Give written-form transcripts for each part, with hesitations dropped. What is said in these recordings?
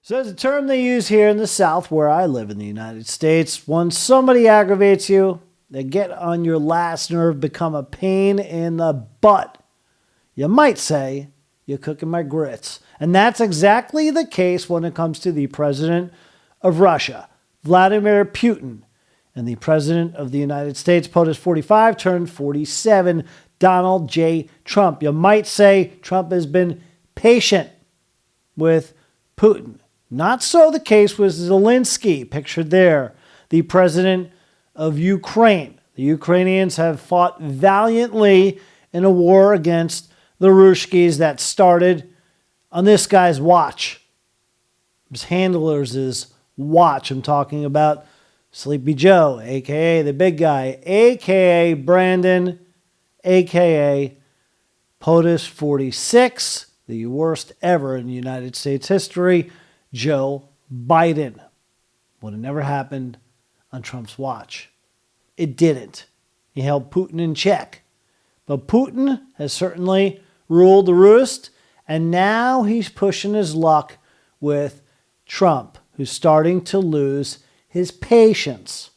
So it's a term they use here in the South where I live in the United States. When somebody aggravates you, they get on your last nerve, become a pain in the butt. You might say, you're cooking my grits. And that's exactly the case when it comes to the president of Russia, Vladimir Putin, and the president of the United States, POTUS 45, turned 47, Donald J. Trump. You might say Trump has been patient with Putin. Not so the case with Zelensky, pictured there, the president of Ukraine. The Ukrainians have fought valiantly in a war against the Ruskies that started on this guy's watch. His handlers' watch. I'm talking about Sleepy Joe, a.k.a. the big guy, a.k.a. Brandon, a.k.a. POTUS 46, the worst ever in United States history, Joe Biden. Would have never happened on Trump's watch. It didn't. He held Putin in check. But Putin has certainly ruled the roost, and now he's pushing his luck with Trump, who's starting to lose his patience.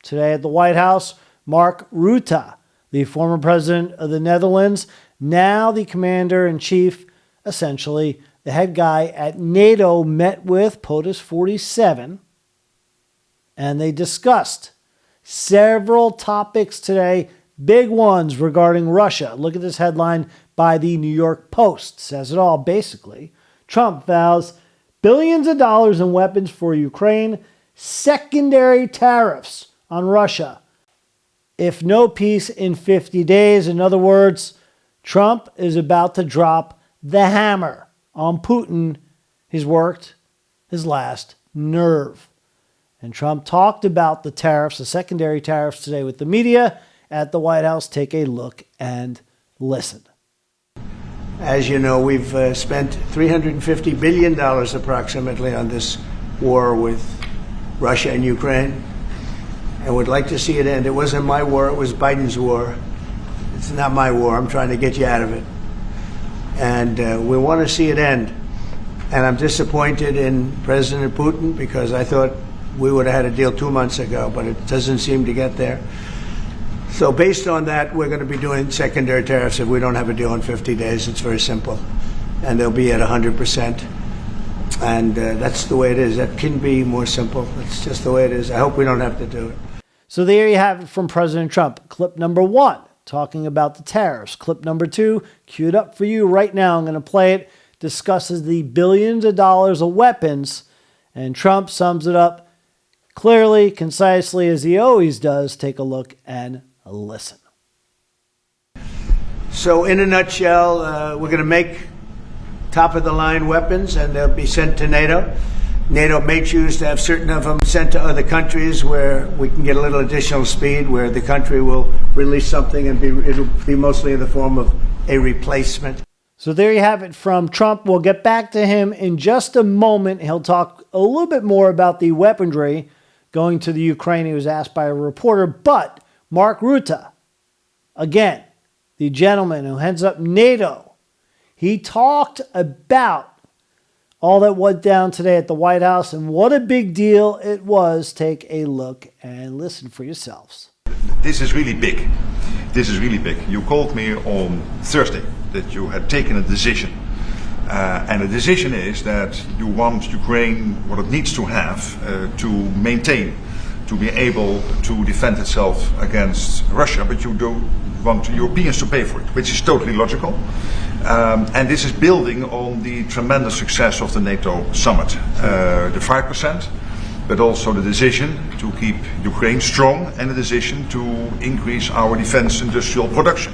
Today at the White House, Mark Rutte, the former president of the Netherlands, now the commander-in-chief, essentially the head guy at NATO, met with POTUS 47, and they discussed several topics today, big ones regarding Russia. Look at this headline by the New York Post. Says it all, basically. Trump vows billions of dollars in weapons for Ukraine, secondary tariffs on Russia. If no peace in 50 days, in other words, Trump is about to drop the hammer on Putin. He's worked his last nerve. And Trump talked about the tariffs, the secondary tariffs today with the media at the White House. Take a look and listen. As you know, we've spent $350 billion approximately on this war with Russia and Ukraine, and would like to see it end. It wasn't my war, it was Biden's war. It's not my war. I'm trying to get you out of it. And we want to see it end. And I'm disappointed in President Putin because I thought we would have had a deal 2 months ago, but it doesn't seem to get there. So based on that, we're going to be doing secondary tariffs if we don't have a deal in 50 days. It's very simple. And they'll be at 100%. And that's the way it is. That can be more simple. It's just the way it is. I hope we don't have to do it. So there you have it from President Trump. Clip number 1, talking about the tariffs. Clip number 2, queued up for you right now. I'm going to play it. Discusses the billions of dollars of weapons. And Trump sums it up clearly, concisely, as he always does. Take a look and listen. So in a nutshell, we're going to make top-of-the-line weapons, and they'll be sent to NATO. NATO may choose to have certain of them sent to other countries where we can get a little additional speed, where the country will release something and it'll be mostly in the form of a replacement. So there you have it from Trump. We'll get back to him in just a moment. He'll talk a little bit more about the weaponry going to the Ukraine. He was asked by a reporter. But Mark Rutte, again, the gentleman who heads up NATO, he talked about all that went down today at the White House and what a big deal it was. Take a look and listen for yourselves. This is really big. This is really big. You called me on Thursday that you had taken a decision. And the decision is that you want Ukraine what it needs to have to maintain, to be able to defend itself against Russia, but you don't want Europeans to pay for it, which is totally logical. And this is building on the tremendous success of the NATO summit, the 5%, but also the decision to keep Ukraine strong and the decision to increase our defense industrial production.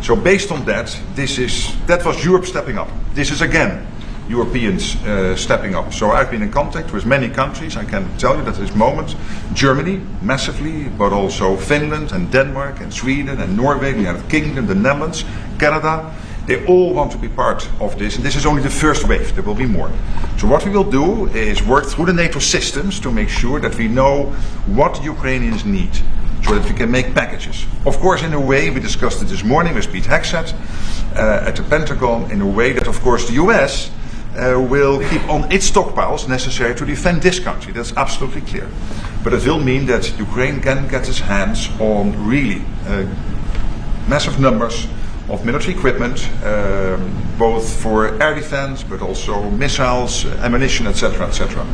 So based on that, that was Europe stepping up. This is again Europeans stepping up. So I've been in contact with many countries. I can tell you that at this moment, Germany massively, but also Finland and Denmark and Sweden and Norway, the United Kingdom, the Netherlands, Canada. They all want to be part of this, and this is only the first wave. There will be more. So what we will do is work through the NATO systems to make sure that we know what Ukrainians need, so that we can make packages. Of course, in a way, we discussed it this morning with Pete Hegseth at the Pentagon, in a way that, of course, the US will keep on its stockpiles necessary to defend this country. That's absolutely clear. But it will mean that Ukraine can get its hands on really massive numbers of military equipment, both for air defense, but also missiles, ammunition, etc., etc.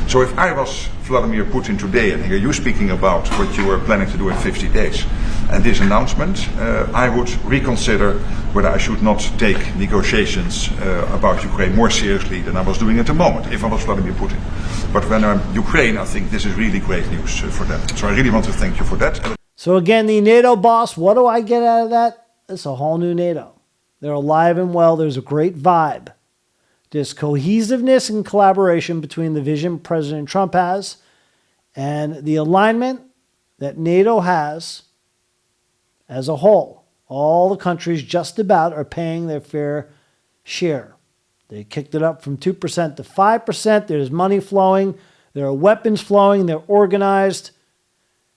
So if I was Vladimir Putin today and hear you speaking about what you are planning to do in 50 days, and this announcement, I would reconsider whether I should not take negotiations about Ukraine more seriously than I was doing at the moment, if I was Vladimir Putin. But when I'm Ukraine, I think this is really great news for them. So I really want to thank you for that. So again, the NATO boss, what do I get out of that? It's a whole new NATO. They're alive and well. There's a great vibe. There's cohesiveness and collaboration between the vision President Trump has and the alignment that NATO has as a whole. All the countries just about are paying their fair share. They kicked it up from 2% to 5%. There's money flowing. There are weapons flowing. They're organized.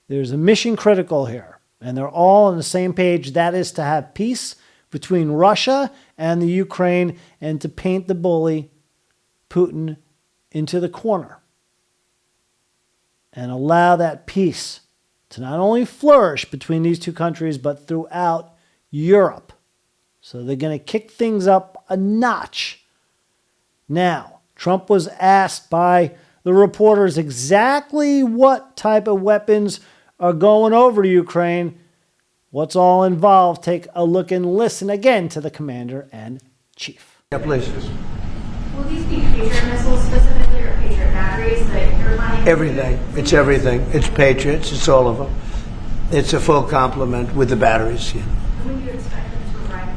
There's a mission critical here. And they're all on the same page. That is to have peace between Russia and the Ukraine and to paint the bully, Putin, into the corner. And allow that peace to not only flourish between these two countries, but throughout Europe. So they're going to kick things up a notch. Now, Trump was asked by the reporters exactly what type of weapons are going over to Ukraine. What's all involved? Take a look and listen again to the commander-in-chief. Yeah, please. Will these be Patriot missiles specifically or Patriot batteries that you're planning? Everything. It's everything. It's Patriots. It's all of them. It's a full complement with the batteries. Yeah. When do you expect them to arrive in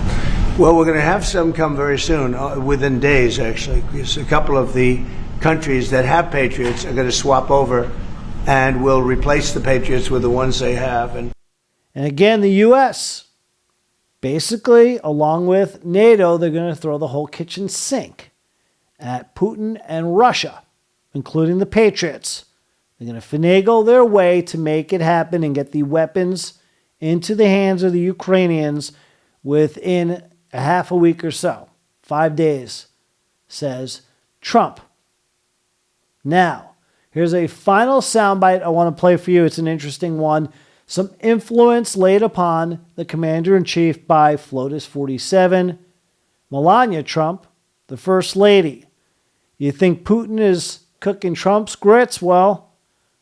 Ukraine? Well, we're going to have some come very soon, within days, actually, because a couple of the countries that have Patriots are going to swap over and will replace the Patriots with the ones they have. And again, the U.S., basically, along with NATO, they're going to throw the whole kitchen sink at Putin and Russia, including the Patriots. They're going to finagle their way to make it happen and get the weapons into the hands of the Ukrainians within a half a week or so. 5 days, says Trump. Now, here's a final soundbite I want to play for you. It's an interesting one. Some influence laid upon the commander-in-chief by FLOTUS 47, Melania Trump, the First Lady. You think Putin is cooking Trump's grits? Well,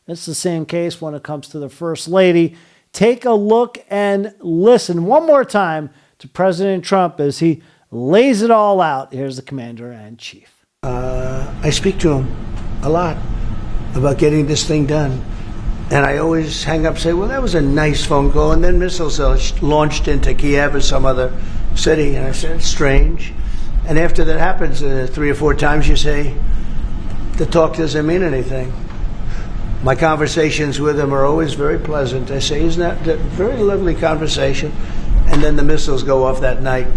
it's the same case when it comes to the First Lady. Take a look and listen one more time to President Trump as he lays it all out. Here's the commander-in-chief. I speak to him a lot about getting this thing done. And I always hang up and say, well, that was a nice phone call. And then missiles are launched into Kiev or some other city. And I said, it's strange. And after that happens 3 or 4 times, you say, the talk doesn't mean anything. My conversations with him are always very pleasant. I say, isn't that a very lovely conversation? And then the missiles go off that night.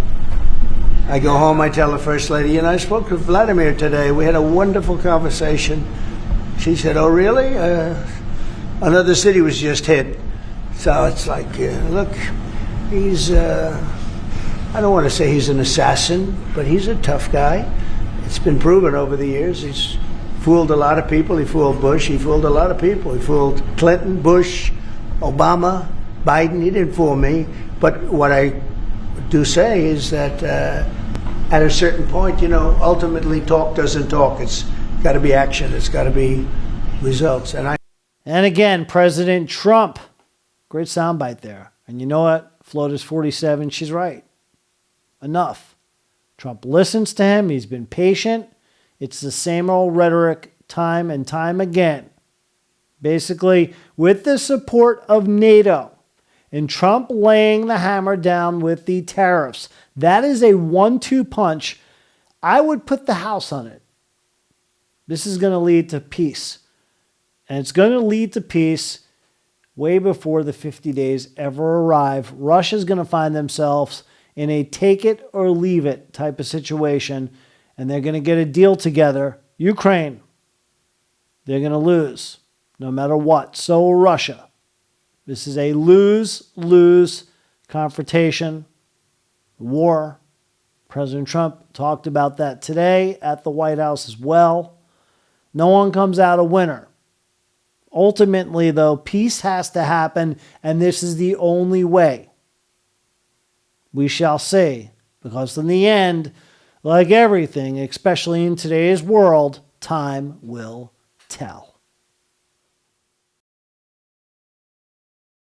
I go home, I tell the First Lady, I spoke to Vladimir today. We had a wonderful conversation. She said, oh, really? Another city was just hit. So it's like, look, he's, I don't want to say he's an assassin, but he's a tough guy. It's been proven over the years. He's fooled a lot of people. He fooled Bush. He fooled a lot of people. He fooled Clinton, Bush, Obama, Biden. He didn't fool me. But what I do say is that at a certain point, ultimately talk doesn't talk. It's got to be action. It's got to be results. And again, President Trump. Great soundbite there. And you know what? FLOTUS 47, she's right. Enough. Trump listens to him. He's been patient. It's the same old rhetoric time and time again. Basically, with the support of NATO and Trump laying the hammer down with the tariffs, that is a 1-2 punch. I would put the house on it. This is going to lead to peace. And it's going to lead to peace way before the 50 days ever arrive. Russia's going to find themselves in a take it or leave it type of situation. And they're going to get a deal together. Ukraine, they're going to lose no matter what. So will Russia. This is a lose-lose confrontation, war. President Trump talked about that today at the White House as well. No one comes out a winner. Ultimately, though, peace has to happen, and this is the only way. We shall see, because in the end, like everything, especially in today's world, time will tell.